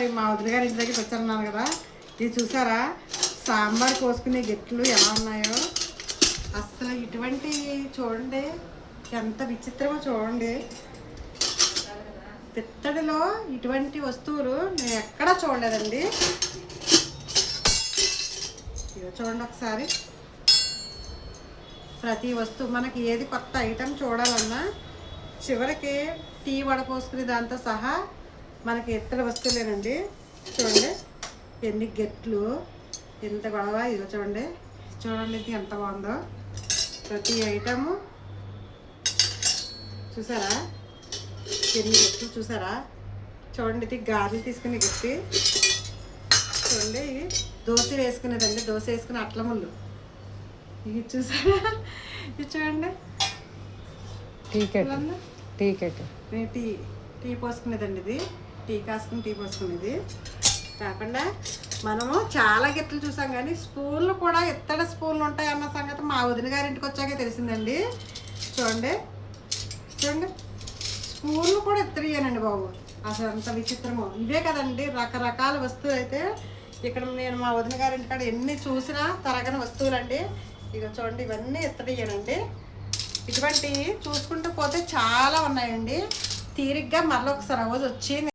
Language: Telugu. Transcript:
మా వదిన గారి ఇంటి దగ్గరికి వచ్చారన్నాను కదా, ఇది చూసారా సాంబార్ కోసుకునే గిట్లు ఎలా ఉన్నాయో. అసలు ఇటువంటి చూడండి ఎంత విచిత్రమో చూడండి. పిత్తడిలో ఇటువంటి వస్తువులు నేను ఎక్కడా చూడలేదండి. ఇక చూడండి ఒకసారి, ప్రతి వస్తువు మనకి ఏది కొత్త ఐటెం చూడాలన్నా చివరికి టీ వడపోసుకునే దాంతో సహా మనకి ఇత్తడి వస్తువులేనండి. చూడండి ఎన్ని గెట్లు, ఎంత గొడవ. ఇదిగో చూడండి, చూడండి ఇది ఎంత బాగుందో. ప్రతి ఐటము చూసారా, ఎన్ని గెట్లు చూసారా. చూడండి ఇది గాజులు తీసుకునే గెట్టి. చూడండి ఇవి దోశ వేసుకునేదండి, దోశ వేసుకునే అట్ల ముళ్ళు. ఇది చూసారా, ఇది చూడండి టీ టీ పోసుకునేదండి. ఇది టీ కాసుకుని టీ పోసుకునేది కాకుండా మనము చాలా గిట్లు చూసాం, కానీ స్పూన్లు కూడా ఇత్తడి స్పూన్లు ఉంటాయన్న సంగతి మా వదిన గారింటికి వచ్చాకే తెలిసిందండి. చూడండి చూడండి, స్పూన్లు కూడా ఇత్తడియేనండి బాబు. అసలు అంత విచిత్రమో. ఇవే కదండి రకరకాల వస్తువులు. అయితే ఇక్కడ నేను మా వదిన గారింటి కాడ ఎన్ని చూసినా తరగని వస్తువులండి. ఇక చూడండి ఇవన్నీ ఇత్తడియేనండి. ఇటువంటి చూసుకుంటూ పోతే చాలా ఉన్నాయండి. తీరిగ్గా మళ్ళీ ఒకసారి రోజు వచ్చి